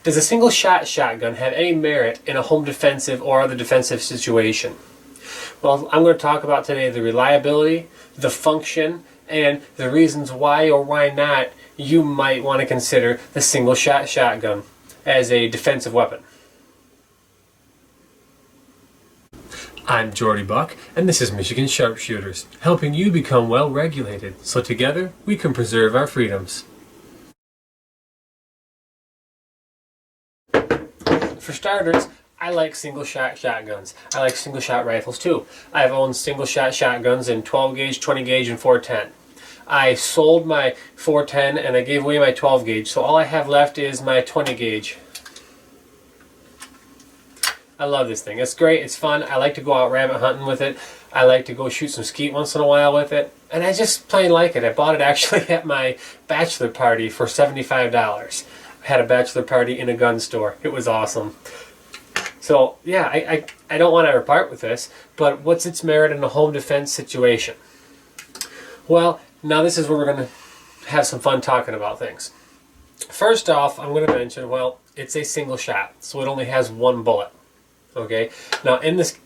Does a single shot shotgun have any merit in a home defensive or other defensive situation? Well, I'm going to talk about today the reliability, the function, and the reasons why or why not you might want to consider the single shot shotgun as a defensive weapon. I'm Jordy Buck, and this is Michigan Sharpshooters, helping you become well regulated so together we can preserve our freedoms. For starters, I like single shot shotguns. I like single shot rifles too. I've owned single shot shotguns in 12 gauge, 20 gauge, and 410. I sold my 410 and I gave away my 12 gauge, so all I have left is my 20 gauge. I love this thing. It's great. It's fun. I like to go out rabbit hunting with it. I like to go shoot some skeet once in a while with it. And I just plain like it. I bought it actually at my bachelor party for $75. I had a bachelor party in a gun store. It was awesome. So yeah, I don't want to ever part with this, but what's its merit in a home defense situation? Well, now this is where we're going to have some fun talking about things. First off, I'm going to mention, well, it's a single shot, so it only has one bullet. Okay. Now in this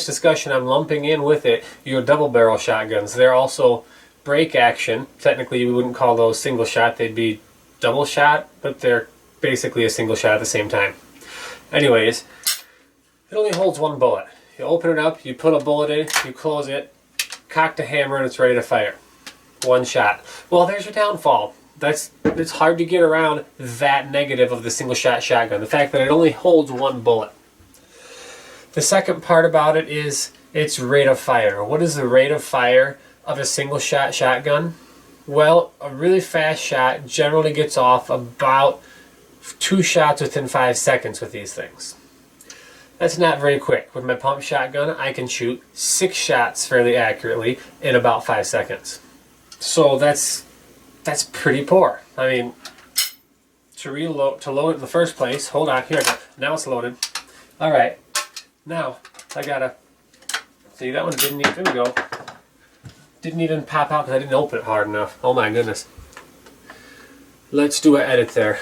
discussion, I'm lumping in with it your double barrel shotguns. They're also break action. Technically, we wouldn't call those single shot. They'd be double shot, but they're basically a single shot at the same time. Anyways, it only holds one bullet. You open it up, you put a bullet in, you close it, cock the hammer, and it's ready to fire. One shot. Well, there's your downfall. It's hard to get around that negative of the single shot shotgun. The fact that it only holds one bullet. The second part about it is its rate of fire. What is the rate of fire of a single shot shotgun? Well, a really fast shot generally gets off about 2 shots within 5 seconds with these things. That's not very quick. With my pump shotgun, I can shoot 6 shots fairly accurately in about 5 seconds. So that's pretty poor. I mean, to load it in the first place, hold on, here I go. Now it's loaded. All right. Now, I gotta, see that one didn't even pop out because I didn't open it hard enough. Oh my goodness. Let's do an edit there.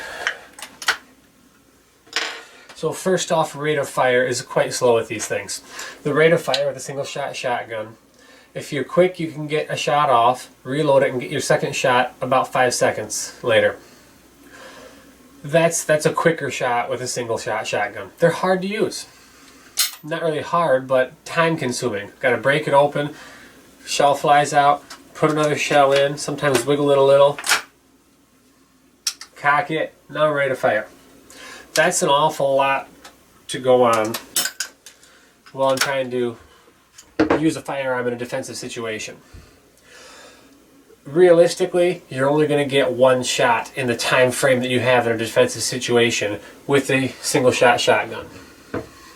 So first off, rate of fire is quite slow with these things. The rate of fire with a single shot shotgun, if you're quick, you can get a shot off, reload it, and get your second shot about 5 seconds later. That's a quicker shot with a single shot shotgun. They're hard to use. Not really hard, but time consuming. Got to break it open, shell flies out, put another shell in, sometimes wiggle it a little, cock it, now ready to fire. That's an awful lot to go on while I'm trying to use a firearm in a defensive situation. Realistically, you're only going to get one shot in the time frame that you have in a defensive situation with a single shot shotgun.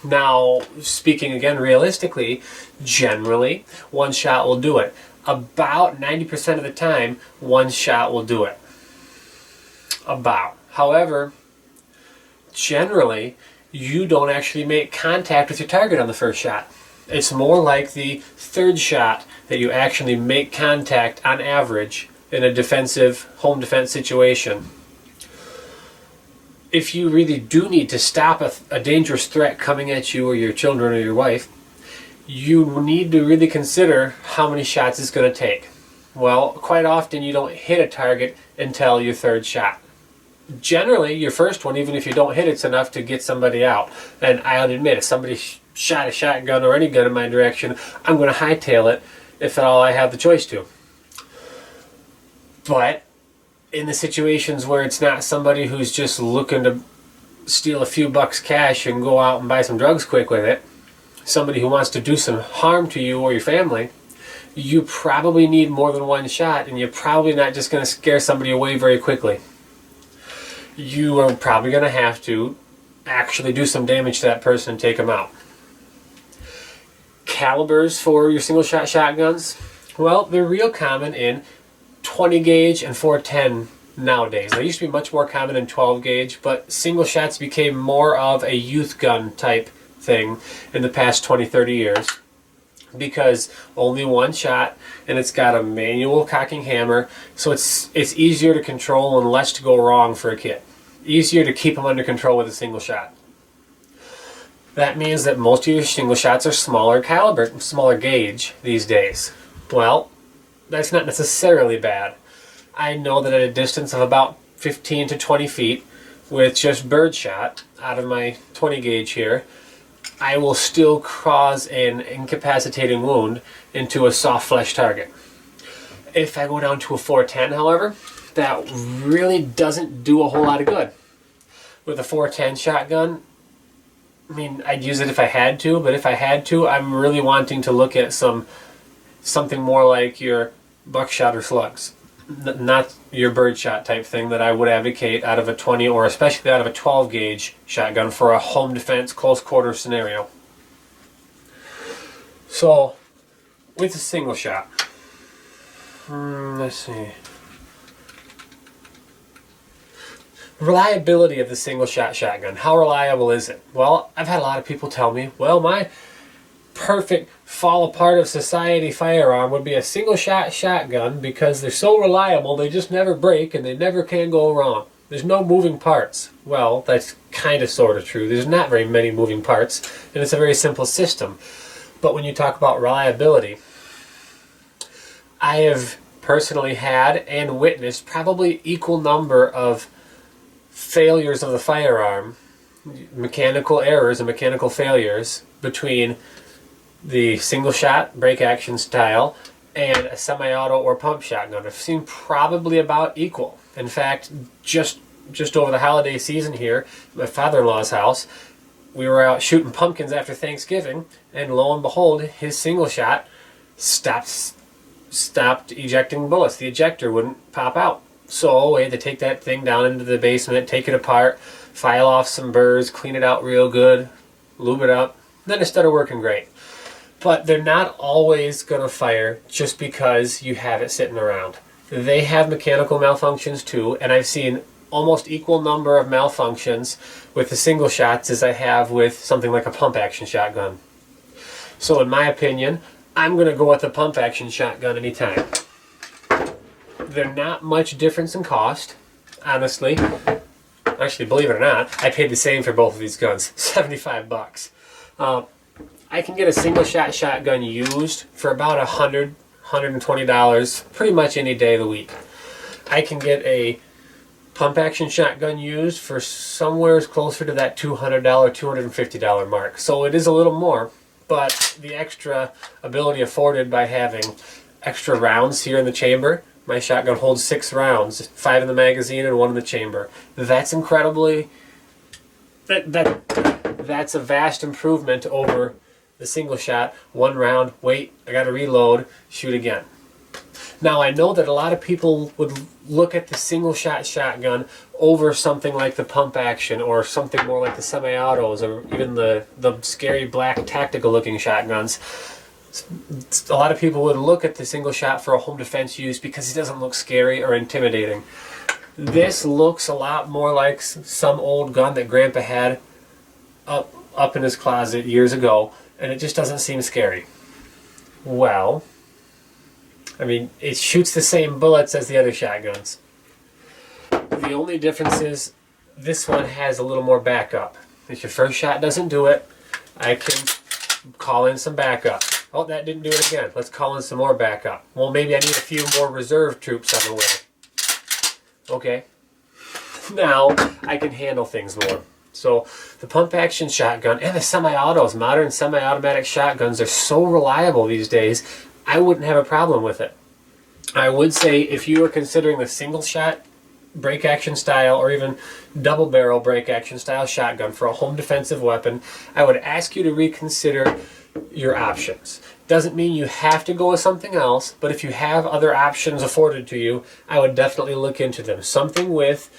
Now, speaking again realistically, generally, one shot will do it. About 90% of the time, one shot will do it. About. However, generally, you don't actually make contact with your target on the first shot. It's more like the third shot that you actually make contact on average in a defensive home defense situation. If you really do need to stop a dangerous threat coming at you or your children or your wife, you need to really consider how many shots it's going to take. Well, quite often you don't hit a target until your third shot. Generally, your first one, even if you don't hit, it's enough to get somebody out. And I'll admit, if somebody shot a shotgun or any gun in my direction, I'm going to hightail it if at all I have the choice to. But in the situations where it's not somebody who's just looking to steal a few bucks cash and go out and buy some drugs quick with it, somebody who wants to do some harm to you or your family, you probably need more than one shot, and you're probably not just going to scare somebody away very quickly. You are probably going to have to actually do some damage to that person and take them out. Calibers for your single shot shotguns, well, they're real common in 20 gauge and 410 nowadays. They used to be much more common in 12 gauge, but single shots became more of a youth gun type thing in the past 20-30 years because only one shot and it's got a manual cocking hammer, so it's easier to control and less to go wrong for a kid. easier to keep them under control with a single shot. That means that most of your single shots are smaller caliber, smaller gauge these days. Well, that's not necessarily bad. I know that at a distance of about 15 to 20 feet, with just birdshot out of my 20 gauge here, I will still cause an incapacitating wound into a soft flesh target. If I go down to a 410, however, that really doesn't do a whole lot of good. With a 410 shotgun, I mean, I'd use it if I had to, but if I had to, I'm really wanting to look at something more like your buckshot or slugs. Not your birdshot type thing that I would advocate out of a 20 or especially out of a 12 gauge shotgun for a home defense close quarter scenario. So, with a single shot, let's see. Reliability of the single shot shotgun. How reliable is it? Well, I've had a lot of people tell me, well, my perfect fall apart of society firearm would be a single shot shotgun because they're so reliable they just never break and they never can go wrong. There's no moving parts. Well, that's kind of sort of true. There's not very many moving parts and it's a very simple system. But when you talk about reliability, I have personally had and witnessed probably equal number of failures of the firearm, mechanical errors and mechanical failures between the single shot break action style and a semi-auto or pump shotgun. I've seen probably about equal. In fact, just over the holiday season here at my father-in-law's house, we were out shooting pumpkins after Thanksgiving, and lo and behold, his single shot stopped ejecting bullets. The ejector wouldn't pop out. So we had to take that thing down into the basement, take it apart, file off some burrs, clean it out real good, lube it up. Then it started working great. But they're not always going to fire just because you have it sitting around. They have mechanical malfunctions too, and I've seen almost equal number of malfunctions with the single shots as I have with something like a pump action shotgun. So in my opinion, I'm going to go with a pump action shotgun anytime. They're not much difference in cost, honestly. Actually, believe it or not, I paid the same for both of these guns, $75. I can get a single shot shotgun used for about $100, $120 pretty much any day of the week. I can get a pump action shotgun used for somewhere closer to that $200, $250 mark. So it is a little more, but the extra ability afforded by having extra rounds here in the chamber. My shotgun holds 6 rounds, 5 in the magazine and 1 in the chamber. That's incredibly, that's a vast improvement over the single shot, 1 round, wait, I gotta reload, shoot again. Now I know that a lot of people would look at the single shot shotgun over something like the pump action or something more like the semi-autos or even the scary black tactical looking shotguns. A lot of people would look at the single shot for a home defense use because it doesn't look scary or intimidating. This looks a lot more like some old gun that Grandpa had up in his closet years ago, and it just doesn't seem scary. Well, I mean, it shoots the same bullets as the other shotguns. The only difference is this one has a little more backup. If your first shot doesn't do it, I can call in some backup. Oh, that didn't do it again. Let's call in some more backup. Well, maybe I need a few more reserve troops on the way. Okay. Now I can handle things more. So the pump action shotgun and the semi-autos, modern semi-automatic shotguns are so reliable these days, I wouldn't have a problem with it. I would say if you are considering the single shot break action style or even double barrel break action style shotgun for a home defensive weapon, I would ask you to reconsider your options. Doesn't mean you have to go with something else, but if you have other options afforded to you, I would definitely look into them. Something with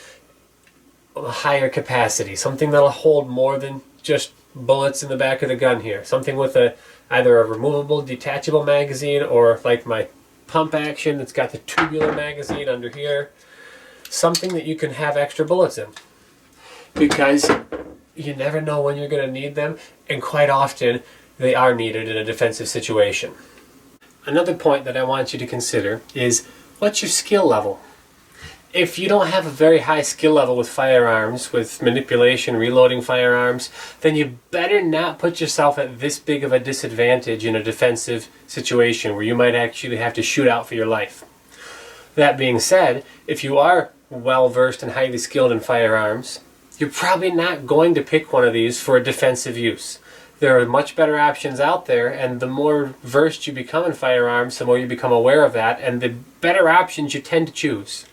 a higher capacity, something that'll hold more than just bullets in the back of the gun here. Something with either a removable detachable magazine or like my pump action that's got the tubular magazine under here. Something that you can have extra bullets in. Because you never know when you're going to need them, and quite often they are needed in a defensive situation. Another point that I want you to consider is, what's your skill level? If you don't have a very high skill level with firearms, with manipulation, reloading firearms, then you better not put yourself at this big of a disadvantage in a defensive situation where you might actually have to shoot out for your life. That being said, if you are well versed and highly skilled in firearms, you're probably not going to pick one of these for a defensive use. There are much better options out there, and the more versed you become in firearms, the more you become aware of that, and the better options you tend to choose.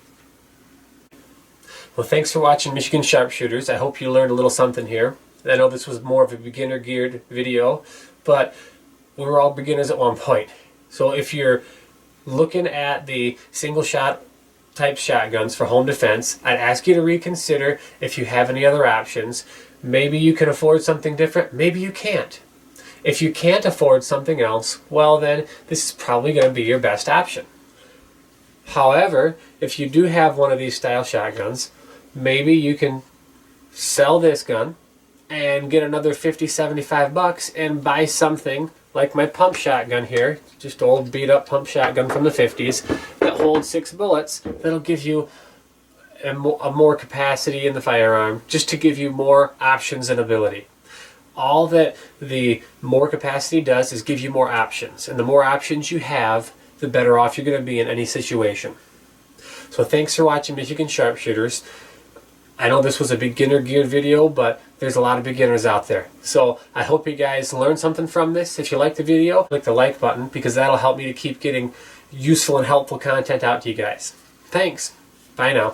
Well, thanks for watching Michigan Sharpshooters. I hope you learned a little something here. I know this was more of a beginner geared video, but we were all beginners at one point. So if you're looking at the single shot type shotguns for home defense, I'd ask you to reconsider if you have any other options. Maybe you can afford something different, maybe you can't. If you can't afford something else, well then this is probably going to be your best option. However, if you do have one of these style shotguns, maybe you can sell this gun and get another 50, 75 bucks and buy something like my pump shotgun here, just old beat up pump shotgun from the 50s that holds 6 bullets. That'll give you a more capacity in the firearm, just to give you more options and ability. All that the more capacity does is give you more options, and the more options you have, the better off you're going to be in any situation. So thanks for watching Michigan Sharpshooters. I know this was a beginner geared video, but there's a lot of beginners out there. So I hope you guys learned something from this. If you like the video, click the like button, because that'll help me to keep getting useful and helpful content out to you guys. Thanks. Bye now.